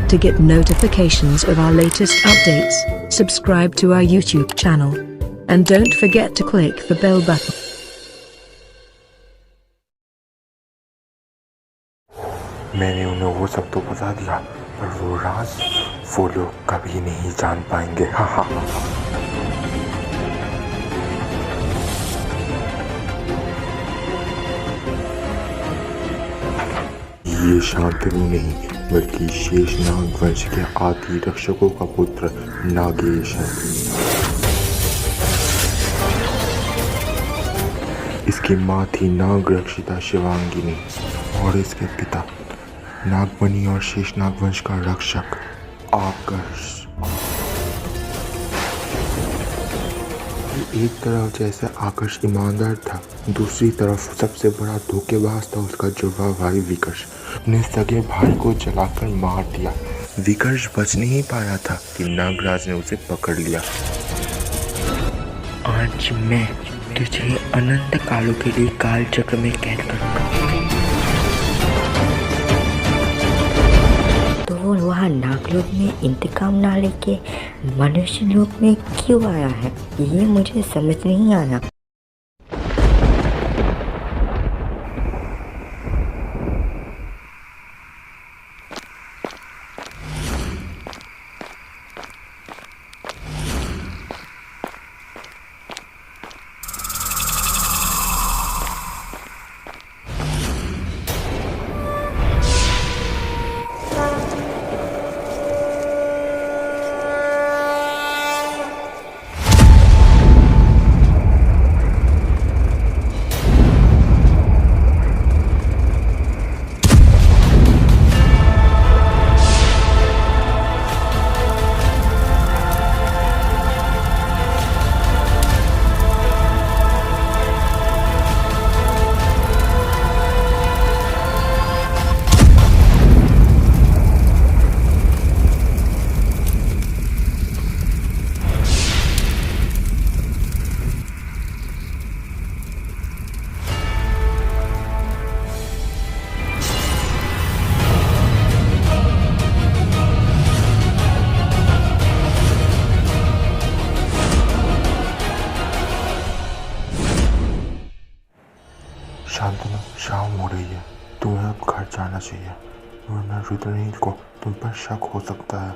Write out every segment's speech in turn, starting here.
To get notifications of our latest updates, subscribe to our YouTube channel. And don't forget to click the bell button. मैंने उन्हें वो सब तो बता दिया, पर वो राज वो लोग कभी नहीं जान पाएंगे। हा हा हा। ये शांतनु नहीं बल्कि शेषनाग वंश के आदि रक्षकों का पुत्र नागेश है। इसकी माँ थी नाग रक्षिता शिवांगिनी और इसके पिता नागमणि और शेषनाग वंश का रक्षक आकर्ष। एक तरफ जैसे आकर्ष ईमानदार था, दूसरी तरफ सबसे बड़ा धोखेबाज था उसका जुड़वा भाई विकर्ष। अपने सगे भाई को जलाकर मार दिया। विकर्ष बच नहीं पाया था कि नागराज ने उसे पकड़ लिया। आज मैं तुझे अनंत कालों के लिए काल चक्र में कैद करूंगा। तो वो वहाँ नागलोक में इंतकाम ना लेके मनुष्य लोक में क्यों आया है, ये मुझे समझ नहीं आया। शांतनु, शाम हो रही है, तुम्हें अब घर जाना चाहिए, वरना रुद्रनील को तुम पर शक हो सकता है।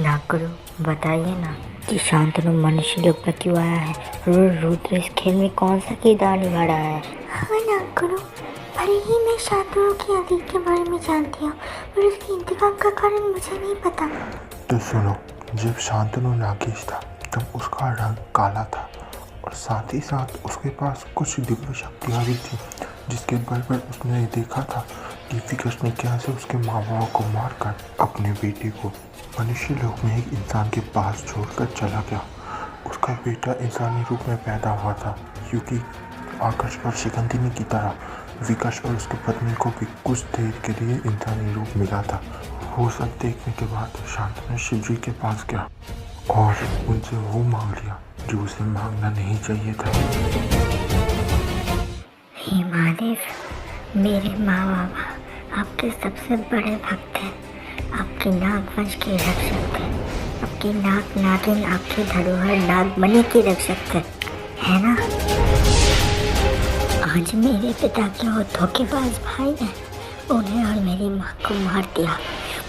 नागुरु, बताइए ना कि शांतनु मनुष्य लोक पर क्यों आया है और रुद्र इस खेल में कौन सा किरदार निभा रहा है। हाँ नागुरु, भले ही मैं शांतनु की अतीत के बारे में जानती हूँ, पर उसके इंतकाम का कारण मुझे नहीं पता। तो सुनो, जब शांतनु नागेश था तब उसका रंग काला था और साथ ही साथ उसके पास कुछ दिव्य शक्तियाँ भी थी, जिसके बल पर उसने देखा था कि विकर्ष ने कैसे उसके माँ बाप को मारकर अपने बेटे को मनुष्य लोक में एक इंसान के पास छोड़कर चला गया। उसका बेटा इंसानी रूप में पैदा हुआ था, क्योंकि आकर्ष और शिखंदिनी की तरह विकर्ष और उसकी पत्नी को भी कुछ देर के लिए इंसानी रूप मिला था। वो सब देखने के बाद शांतनु शिवजी के पास गया और उनसे वो मांग लिया जो उसे मांगना नहीं चाहिए था। हे महादेव, मेरे माँ बाबा आपके सबसे बड़े भक्त हैं, आपके नाग वंश के रक्षक थे, आपकी नाग नागिन आपकी धरोहर नागमणि की रक्षक थे, है ना। आज मेरे पिता के वो धोखेबाज भाई ने उन्हें और मेरी माँ को मार दिया,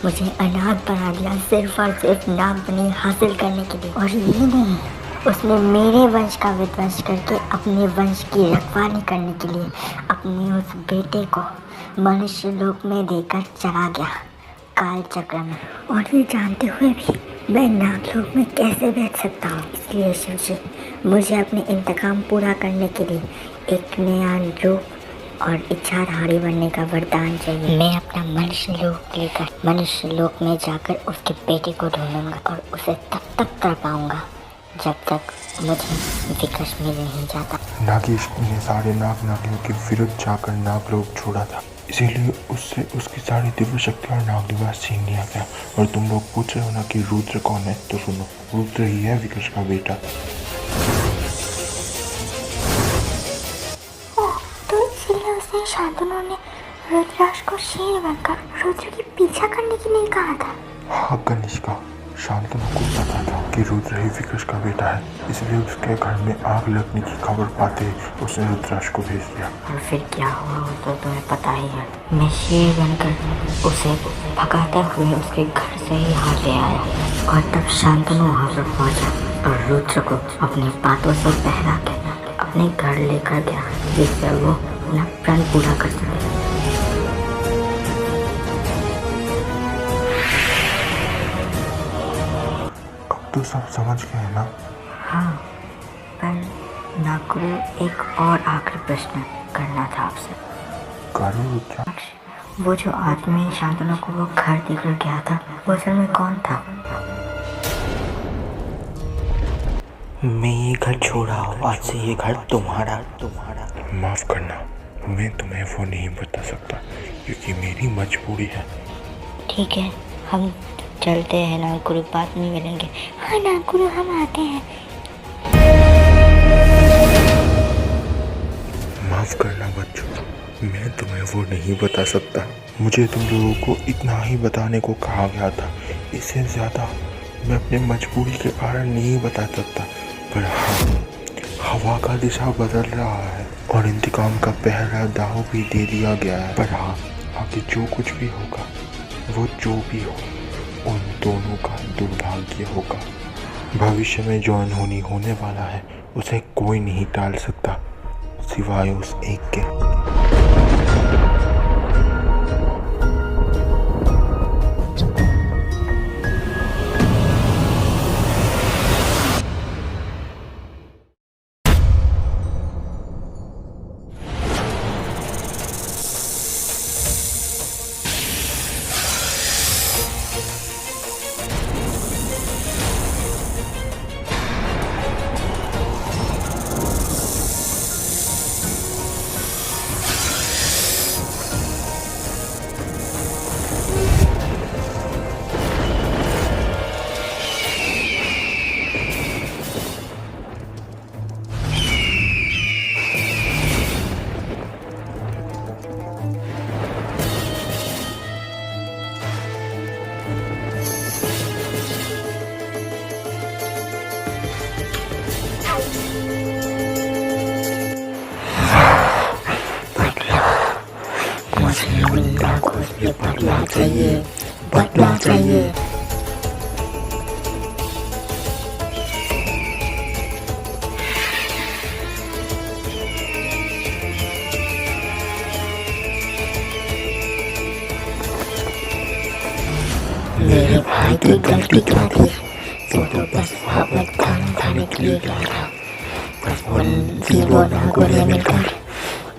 मुझे अनाथ बना दिया सिर्फ और सिर्फ नागमणि हासिल करने के लिए। और ये नहीं, उसने मेरे वंश का विध्वंस करके अपने वंश की रखवाली करने के लिए अपने उस बेटे को मनुष्य लोक में देकर चला गया काल चक्र में। और ये जानते हुए भी मैं नागलोक में कैसे बैठ सकता हूँ। इसलिए शिव जी, मुझे अपने इंतकाम पूरा करने के लिए एक नया रूप और इच्छाधारी बनने का वरदान चाहिए। मैं अपना मनुष्य लोक लेकर मनुष्य लोक में जाकर उसके बेटे को ढूंढूंगा और उसे तब तक कर पाऊंगा जब तक मुझे विकर्ष मिल नहीं जाता। नागेश ने सारे नाग नागियों के विरुद्ध जाकर नागलोक छोड़ा था, इसीलिए उससे उसकी सारी दिव्य शक्ति और नाग निवास छीन लिया गया। और तुम लोग पूछ रहे हो ना कि रुद्र कौन है, तो सुनो, रुद्र ही है विकर्ष का बेटा। तो इसलिए उसने शांतनु ने रुद्राक्ष को शेर बनकर रुद्र की पीछा करने के लिए कहा था। हाँ कनिष्का, शांतनु को पता था कि रुद्र ही विकर्ष का बेटा है, इसलिए उसके घर में आग लगने की खबर पाते ही उसने रुद्राक्ष को भेज दिया। और फिर क्या हुआ वो तो तुम्हें पता ही है। मैं शेर बनकर उसे भगाते हुए उसके घर से ही यहाँ ले आया और तब शांतनु वहाँ पर पहुँचा और रुद्र को अपनी बातों से बहला के अपने घर लेकर गया, जिससे वो अपना प्रण पूरा कर सके। अब तो सब समझ गए ना? हाँ, पर नागुरु एक और आखिरी प्रश्न करना था आपसे। करो रुद्राक्ष। वो जो आदमी शांतनु को वो घर देकर गया था, वो असल में कौन था? मैं ये घर छोड़ा हूँ, आज से ये घर तुम्हारा। माफ करना, मैं तुम्हें वो नहीं बता सकता क्योंकि मेरी मजबूरी है। ठीक है, हम चलते हैं नागुरु, बाद में मिलेंगे। हाँ नागुरु, हम आते हैं। माफ करना बच्चों, मैं तुम्हें वो नहीं बता सकता। मुझे तुम लोगों को इतना ही बताने को कहा गया था, इससे ज़्यादा मैं अपनी मजबूरी के कारण नहीं बता सकता। पर हाँ, हवा का दिशा बदल रहा है और इंतकाम का पहला दाव भी दे दिया गया है। पर हाँ, आगे जो कुछ भी होगा, वो जो भी हो, उन दोनों का दुर्भाग्य होगा। भविष्य में जो अनहोनी होने वाला है उसे कोई नहीं टाल सकता सिवाय उस एक के। बदला चाहिए। मेरे भाई की गलती क्या थी? वो तो बस वहाँ पर खाना खाने के लिए गया था, बस वो नागों ने मिलकर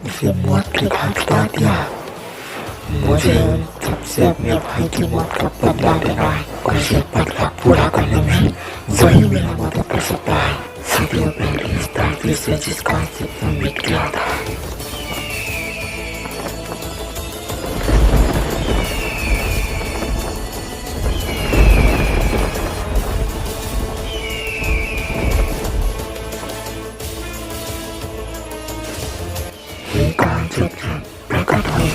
उसे मौत के घाट उतार दिया। मुझे उन सबसे अपने भाई की मौत का बदला लेना है और इसे बदला पूरा करने में वही मेरा मदद कर सकता है। सदियों पहले इस धरती से जिसका अस्तित्व मिट गया था। ये कौन से प्रकट हुए?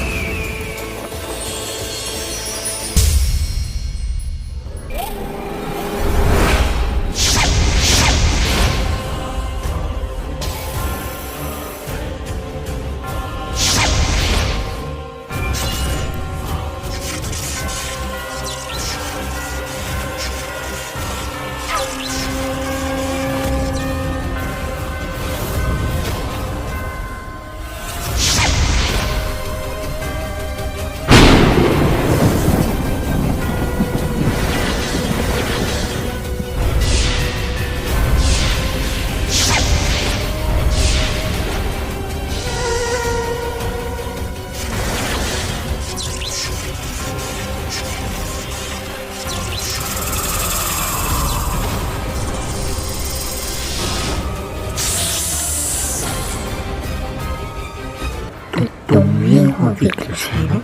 तुम ये हो विक्रम है ना?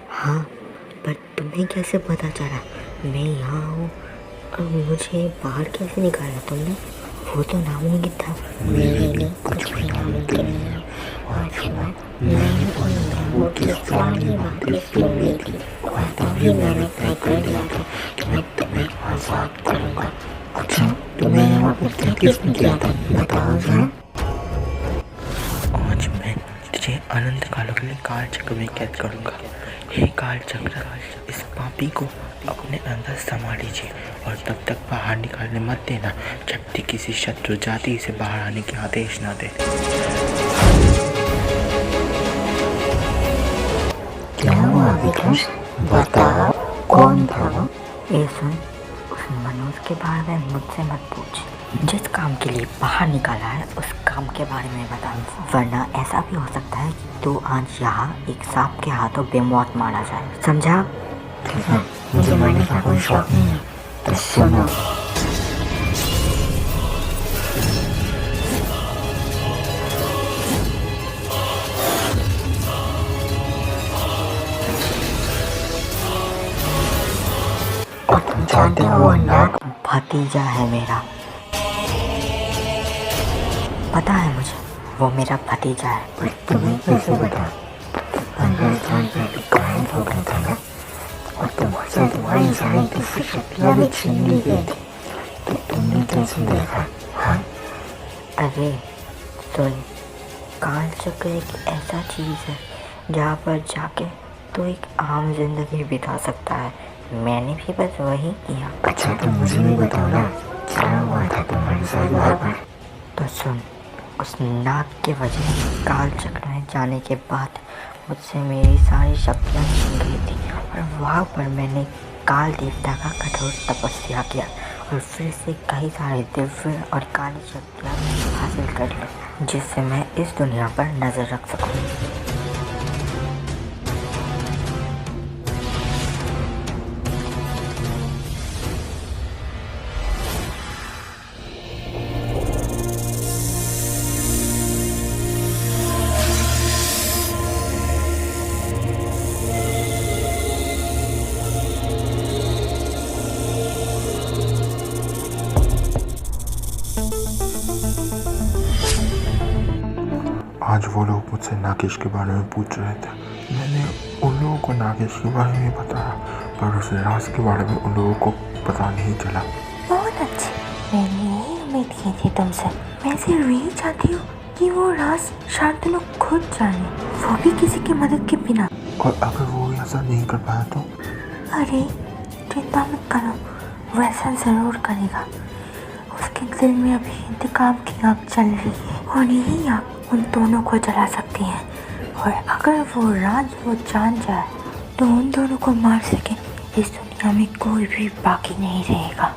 हाँ, पर तुम्हें कैसे पता चला मैं यहाँ हूँ और मुझे बाहर कैसे निकाला तुमने? वो तो नामुमकिन था। मेरे लिए कुछ भी नामुमकिन नहीं है और मैं उन वो किस पुरानी बातें सुन रही थी और तभी मैंने तय कर लिया था कि मैं तुम्हें आजाद करूंगा। अच्छा, तुम्हें यहाँ पर क्या किसने किया था, बताओ जरा। आज मैं तुझे अनंत कालों के लिए काल चक्र में कैद करूंगा। हे काल चक्र, इस पापी को अपने अंदर समा लीजिए और तब तक बाहर निकालने मत देना जब तक किसी शत्रु जाति से बाहर आने के आदेश ना दे। क्या हुआ विकास, बताओ कौन था वो? ये सुन, उस मनुष्य के बारे में मुझसे मत पूछ। जिस काम के लिए बाहर निकाला है उस काम के बारे में बता, वरना ऐसा भी हो सकता है कि तू आज यहाँ एक सांप के हाथों बेमौत मारा जाए, समझा? ठीक है, मुझे मरने का कोई शौक नहीं है, तो सुनो। और तुम जानते हो वो नाग भतीजा है मेरा, पता है मुझे, वो मेरा भतीजा है। पर तुम्हें कैसे पता? अंदर जाकर भी गायब हो गया था ना, और तुमसे तुम्हारी सारी दूसरी शक्तियाँ भी छीन ली गई थी, तो तुमने कैसे देखा? हाँ, अरे सुन, काल चक्र एक ऐसा चीज़ है जहाँ पर जाके तो एक आम जिंदगी बिता सकता है। मैंने भी बस वही किया। अच्छा, तो मुझे भी बताओ ना, क्या हुआ था तुम्हारे साथ वहाँ पर? तो सुन, उस नाग के वजह से काल चक्र में जाने के बाद मुझसे मेरी सारी शक्तियाँ छीन गई थी और वहाँ पर मैंने काल देवता का कठोर तपस्या किया और फिर से कई सारे दिव्य और काली शक्तियाँ हासिल कर ली, जिससे मैं इस दुनिया पर नज़र रख सकूँ। आज वो लोग मुझसे नागेश के बारे में पूछ रहे थे। मैंने उन लोगों को नागेश के बारे में बताया, पर उस राज के बारे में उन लोगों को पता नहीं चला। बहुत अच्छे, मैंने यही उम्मीद की थी तुमसे। मैं सिर्फ यही चाहती हूँ कि वो राज शांतनु खुद जाने, वो भी किसी की मदद के बिना। और अगर वो ऐसा नहीं कर पाया तो? अरे चिंता मत करो, वो ऐसा ज़रूर करेगा। उसके दिल में अभी इंतकाम की आग चल रही है और यही आग उन दोनों को जला सकती है, और अगर वो राज वो जान जाए तो उन दोनों को मार सके इस दुनिया में कोई भी बाकी नहीं रहेगा।